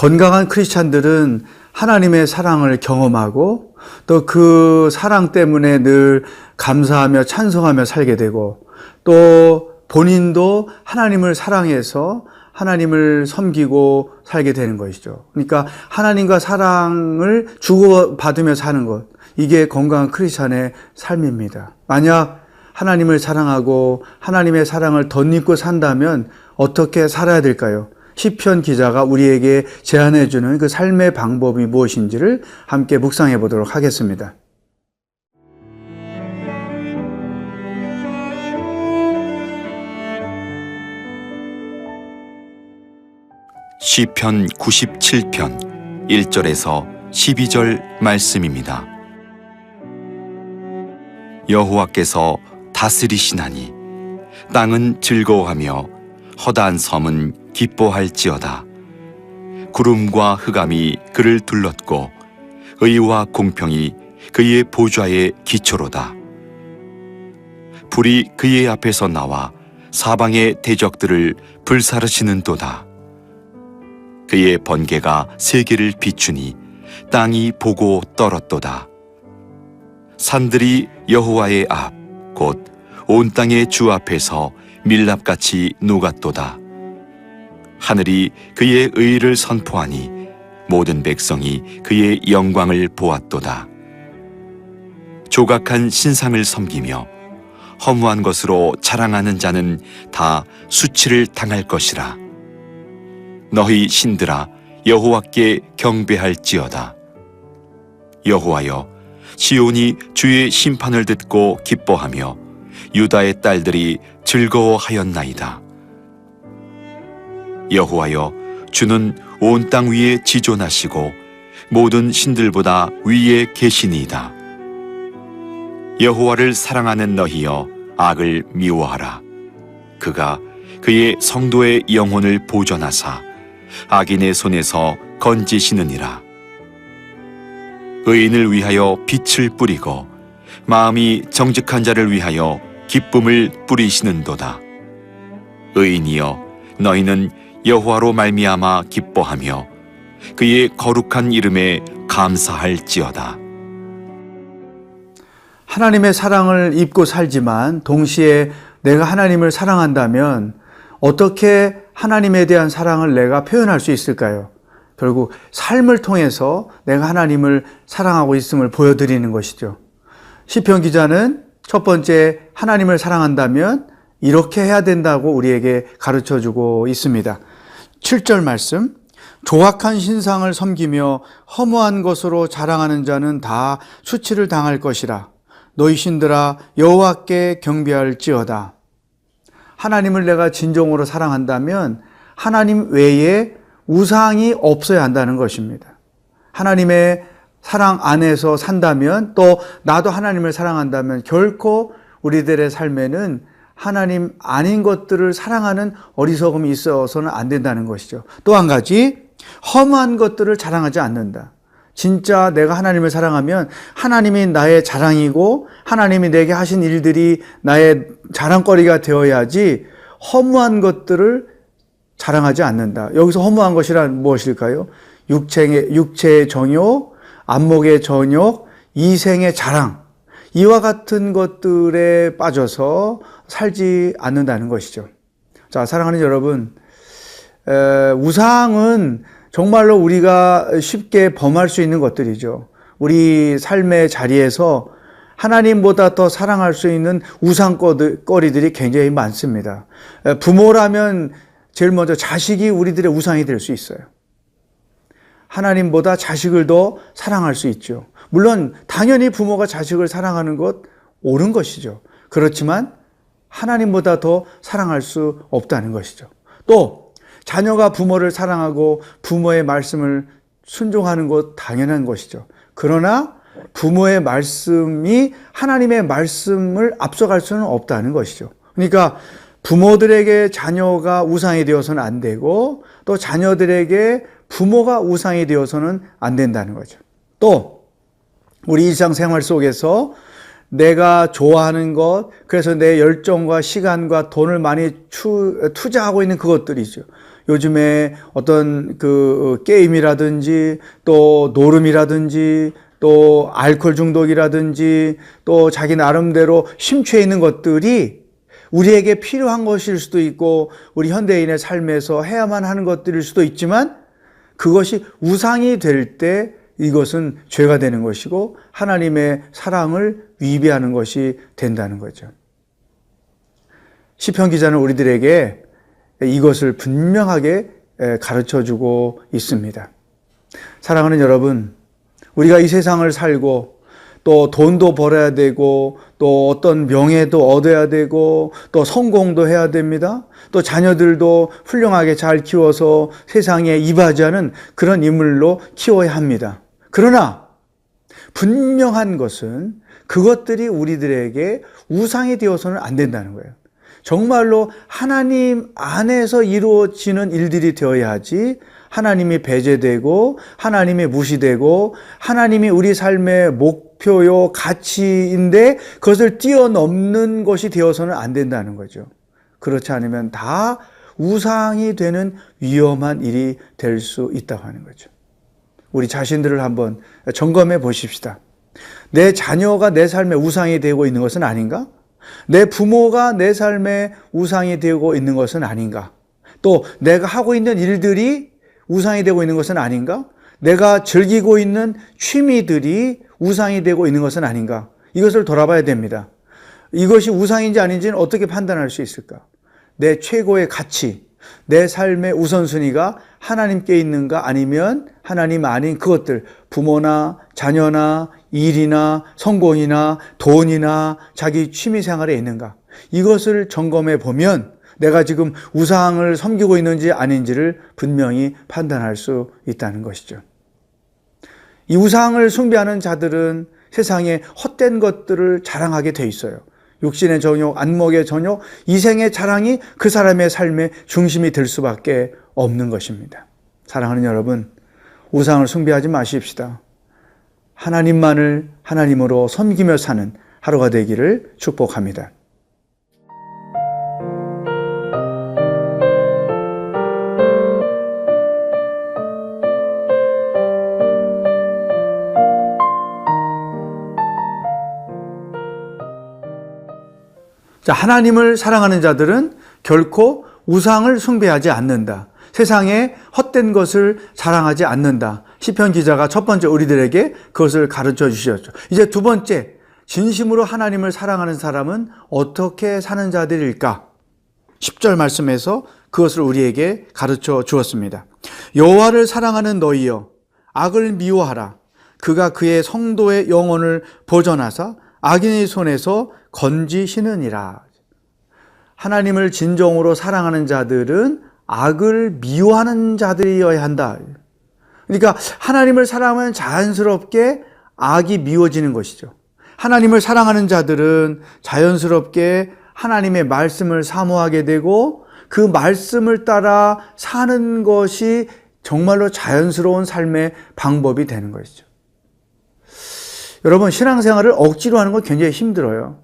건강한 크리스찬들은 하나님의 사랑을 경험하고 또 그 사랑 때문에 늘 감사하며 찬송하며 살게 되고 또 본인도 하나님을 사랑해서 하나님을 섬기고 살게 되는 것이죠. 그러니까 하나님과 사랑을 주고받으며 사는 것, 이게 건강한 크리스찬의 삶입니다. 만약 하나님을 사랑하고 하나님의 사랑을 덧입고 산다면 어떻게 살아야 될까요? 시편 기자가 우리에게 제안해 주는 그 삶의 방법이 무엇인지를 함께 묵상해 보도록 하겠습니다. 시편 97편 1절에서 12절 말씀입니다. 여호와께서 다스리시나니 땅은 즐거워하며 허다한 섬은 기뻐할지어다. 구름과 흑암이 그를 둘렀고 의와 공평이 그의 보좌의 기초로다. 불이 그의 앞에서 나와 사방의 대적들을 불사르시는도다. 그의 번개가 세계를 비추니 땅이 보고 떨었도다. 산들이 여호와의 앞, 곧 온 땅의 주 앞에서 밀랍같이 녹았도다. 하늘이 그의 의를 선포하니 모든 백성이 그의 영광을 보았도다. 조각한 신상을 섬기며 허무한 것으로 자랑하는 자는 다 수치를 당할 것이라. 너희 신들아 여호와께 경배할지어다. 여호와여, 시온이 주의 심판을 듣고 기뻐하며 유다의 딸들이 즐거워하였나이다. 여호와여, 주는 온 땅 위에 지존하시고 모든 신들보다 위에 계시니이다. 여호와를 사랑하는 너희여, 악을 미워하라. 그가 그의 성도의 영혼을 보존하사 악인의 손에서 건지시느니라. 의인을 위하여 빛을 뿌리고 마음이 정직한 자를 위하여 기쁨을 뿌리시는도다. 의인이여, 너희는 여호와로 말미암아 기뻐하며 그의 거룩한 이름에 감사할지어다. 하나님의 사랑을 입고 살지만 동시에 내가 하나님을 사랑한다면 어떻게 하나님에 대한 사랑을 내가 표현할 수 있을까요? 결국 삶을 통해서 내가 하나님을 사랑하고 있음을 보여드리는 것이죠. 시편 기자는 첫 번째, 하나님을 사랑한다면 이렇게 해야 된다고 우리에게 가르쳐주고 있습니다. 7절 말씀, 조악한 신상을 섬기며 허무한 것으로 자랑하는 자는 다 수치를 당할 것이라. 너희 신들아 여호와께 경배할지어다. 하나님을 내가 진정으로 사랑한다면 하나님 외에 우상이 없어야 한다는 것입니다. 하나님의 사랑 안에서 산다면, 또 나도 하나님을 사랑한다면 결코 우리들의 삶에는 하나님 아닌 것들을 사랑하는 어리석음이 있어서는 안 된다는 것이죠. 또 한 가지, 허무한 것들을 자랑하지 않는다. 진짜 내가 하나님을 사랑하면 하나님이 나의 자랑이고 하나님이 내게 하신 일들이 나의 자랑거리가 되어야지 허무한 것들을 자랑하지 않는다. 여기서 허무한 것이란 무엇일까요? 육체의 정욕, 안목의 정욕, 이생의 자랑, 이와 같은 것들에 빠져서 살지 않는다는 것이죠. 자, 사랑하는 여러분, 우상은 정말로 우리가 쉽게 범할 수 있는 것들이죠. 우리 삶의 자리에서 하나님보다 더 사랑할 수 있는 우상거리들이 굉장히 많습니다. 부모라면 제일 먼저 자식이 우리들의 우상이 될 수 있어요. 하나님보다 자식을 더 사랑할 수 있죠. 물론 당연히 부모가 자식을 사랑하는 것 옳은 것이죠. 그렇지만 하나님보다 더 사랑할 수 없다는 것이죠. 또 자녀가 부모를 사랑하고 부모의 말씀을 순종하는 것 당연한 것이죠. 그러나 부모의 말씀이 하나님의 말씀을 앞서갈 수는 없다는 것이죠. 그러니까 부모들에게 자녀가 우상이 되어서는 안 되고, 또 자녀들에게 부모가 우상이 되어서는 안 된다는 거죠. 또 우리 일상생활 속에서 내가 좋아하는 것, 그래서 내 열정과 시간과 돈을 많이 투자하고 있는 그것들이죠. 요즘에 어떤 그 게임이라든지 또 노름이라든지 또 알코올 중독이라든지 또 자기 나름대로 심취해 있는 것들이 우리에게 필요한 것일 수도 있고 우리 현대인의 삶에서 해야만 하는 것들일 수도 있지만 그것이 우상이 될 때 이것은 죄가 되는 것이고 하나님의 사랑을 위배하는 것이 된다는 거죠. 시편 기자는 우리들에게 이것을 분명하게 가르쳐주고 있습니다. 사랑하는 여러분, 우리가 이 세상을 살고 또 돈도 벌어야 되고 또 어떤 명예도 얻어야 되고 또 성공도 해야 됩니다. 또 자녀들도 훌륭하게 잘 키워서 세상에 이바지하는 그런 인물로 키워야 합니다. 그러나 분명한 것은 그것들이 우리들에게 우상이 되어서는 안 된다는 거예요. 정말로 하나님 안에서 이루어지는 일들이 되어야 하지 하나님이 배제되고 하나님이 무시되고 하나님이 우리 삶의 목표요 가치인데 그것을 뛰어넘는 것이 되어서는 안 된다는 거죠. 그렇지 않으면 다 우상이 되는 위험한 일이 될 수 있다고 하는 거죠. 우리 자신들을 한번 점검해 보십시다. 내 자녀가 내 삶의 우상이 되고 있는 것은 아닌가? 내 부모가 내 삶의 우상이 되고 있는 것은 아닌가? 또 내가 하고 있는 일들이 우상이 되고 있는 것은 아닌가? 내가 즐기고 있는 취미들이 우상이 되고 있는 것은 아닌가? 이것을 돌아봐야 됩니다. 이것이 우상인지 아닌지는 어떻게 판단할 수 있을까? 내 최고의 가치, 내 삶의 우선순위가 하나님께 있는가 아니면 하나님 아닌 그것들, 부모나 자녀나 일이나 성공이나 돈이나 자기 취미생활에 있는가? 이것을 점검해 보면 내가 지금 우상을 섬기고 있는지 아닌지를 분명히 판단할 수 있다는 것이죠. 이 우상을 숭배하는 자들은 세상에 헛된 것들을 자랑하게 돼 있어요. 육신의 정욕, 안목의 정욕, 이생의 자랑이 그 사람의 삶의 중심이 될 수밖에 없는 것입니다. 사랑하는 여러분, 우상을 숭배하지 마십시다. 하나님만을 하나님으로 섬기며 사는 하루가 되기를 축복합니다. 자, 하나님을 사랑하는 자들은 결코 우상을 숭배하지 않는다. 세상에 헛된 것을 자랑하지 않는다. 시편 기자가 첫 번째 우리들에게 그것을 가르쳐 주셨죠. 이제 두 번째, 진심으로 하나님을 사랑하는 사람은 어떻게 사는 자들일까? 10절 말씀에서 그것을 우리에게 가르쳐 주었습니다. 여호와를 사랑하는 너희여, 악을 미워하라. 그가 그의 성도의 영혼을 보전하사 악인의 손에서 건지시느니라. 하나님을 진정으로 사랑하는 자들은 악을 미워하는 자들이어야 한다. 그러니까 하나님을 사랑하면 자연스럽게 악이 미워지는 것이죠. 하나님을 사랑하는 자들은 자연스럽게 하나님의 말씀을 사모하게 되고 그 말씀을 따라 사는 것이 정말로 자연스러운 삶의 방법이 되는 것이죠. 여러분, 신앙생활을 억지로 하는 건 굉장히 힘들어요.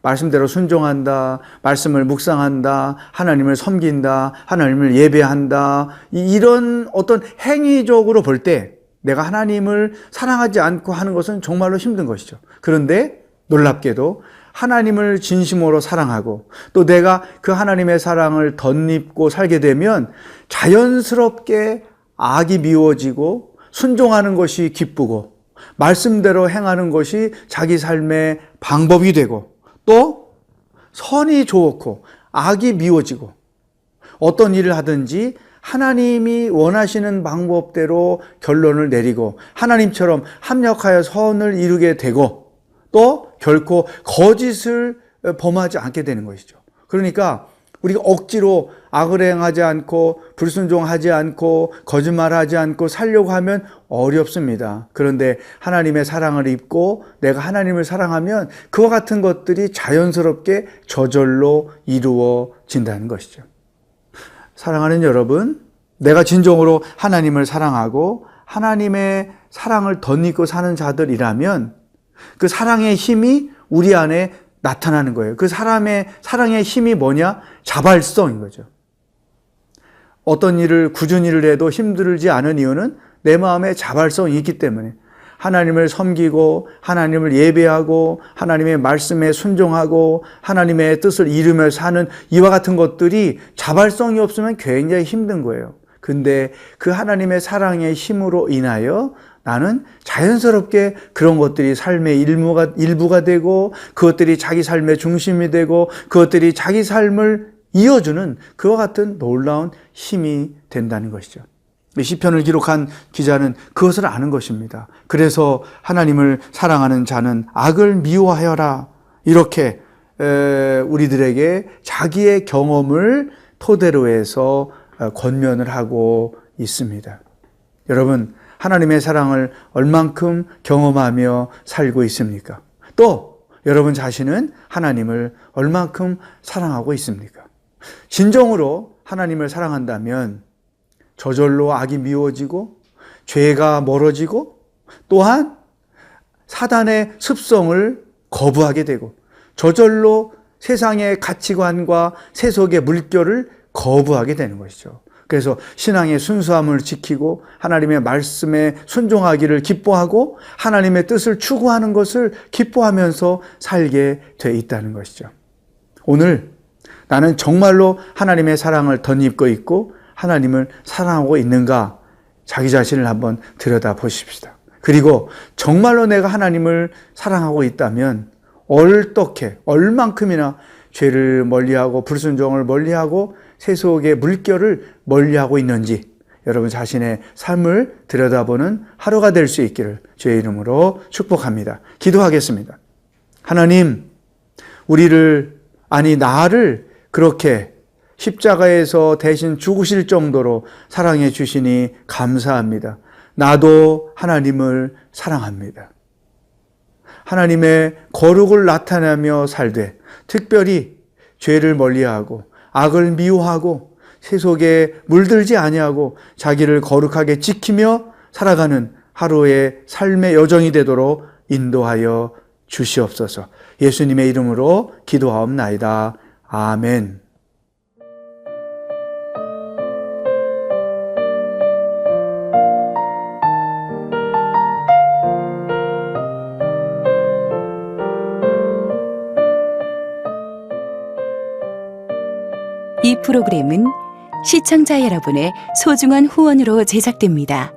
말씀대로 순종한다, 말씀을 묵상한다, 하나님을 섬긴다, 하나님을 예배한다, 이런 어떤 행위적으로 볼 때 내가 하나님을 사랑하지 않고 하는 것은 정말로 힘든 것이죠. 그런데 놀랍게도 하나님을 진심으로 사랑하고 또 내가 그 하나님의 사랑을 덧입고 살게 되면 자연스럽게 악이 미워지고 순종하는 것이 기쁘고 말씀대로 행하는 것이 자기 삶의 방법이 되고 또 선이 좋고 악이 미워지고 어떤 일을 하든지 하나님이 원하시는 방법대로 결론을 내리고 하나님처럼 합력하여 선을 이루게 되고 또 결코 거짓을 범하지 않게 되는 것이죠. 그러니까 우리가 억지로 악을 행하지 않고 불순종하지 않고 거짓말하지 않고 살려고 하면 어렵습니다. 그런데 하나님의 사랑을 입고 내가 하나님을 사랑하면 그와 같은 것들이 자연스럽게 저절로 이루어진다는 것이죠. 사랑하는 여러분, 내가 진정으로 하나님을 사랑하고 하나님의 사랑을 덧입고 사는 자들이라면 그 사랑의 힘이 우리 안에 나타나는 거예요. 그 사람의 사랑의 힘이 뭐냐? 자발성인 거죠. 어떤 일을 꾸준히 일을 해도 힘들지 않은 이유는 내 마음에 자발성이 있기 때문에 하나님을 섬기고 하나님을 예배하고 하나님의 말씀에 순종하고 하나님의 뜻을 이루며 사는 이와 같은 것들이 자발성이 없으면 굉장히 힘든 거예요. 근데 그 하나님의 사랑의 힘으로 인하여 나는 자연스럽게 그런 것들이 삶의 일부가 되고 그것들이 자기 삶의 중심이 되고 그것들이 자기 삶을 이어주는 그와 같은 놀라운 힘이 된다는 것이죠. 시편을 기록한 기자는 그것을 아는 것입니다. 그래서 하나님을 사랑하는 자는 악을 미워하여라, 이렇게 우리들에게 자기의 경험을 토대로 해서 권면을 하고 있습니다. 여러분, 하나님의 사랑을 얼만큼 경험하며 살고 있습니까? 또 여러분 자신은 하나님을 얼만큼 사랑하고 있습니까? 진정으로 하나님을 사랑한다면 저절로 악이 미워지고 죄가 멀어지고 또한 사단의 습성을 거부하게 되고 저절로 세상의 가치관과 세속의 물결을 거부하게 되는 것이죠. 그래서 신앙의 순수함을 지키고 하나님의 말씀에 순종하기를 기뻐하고 하나님의 뜻을 추구하는 것을 기뻐하면서 살게 돼 있다는 것이죠. 오늘 나는 정말로 하나님의 사랑을 덧입고 있고 하나님을 사랑하고 있는가, 자기 자신을 한번 들여다보십시다. 그리고 정말로 내가 하나님을 사랑하고 있다면 어떻게 얼만큼이나 죄를 멀리하고 불순종을 멀리하고 세속의 물결을 멀리하고 있는지 여러분 자신의 삶을 들여다보는 하루가 될 수 있기를 주의 이름으로 축복합니다. 기도하겠습니다. 하나님, 나를 그렇게 십자가에서 대신 죽으실 정도로 사랑해 주시니 감사합니다. 나도 하나님을 사랑합니다. 하나님의 거룩을 나타내며 살되 특별히 죄를 멀리하고 악을 미워하고 세속에 물들지 아니하고 자기를 거룩하게 지키며 살아가는 하루의 삶의 여정이 되도록 인도하여 주시옵소서. 예수님의 이름으로 기도하옵나이다. 아멘. 이 프로그램은 시청자 여러분의 소중한 후원으로 제작됩니다.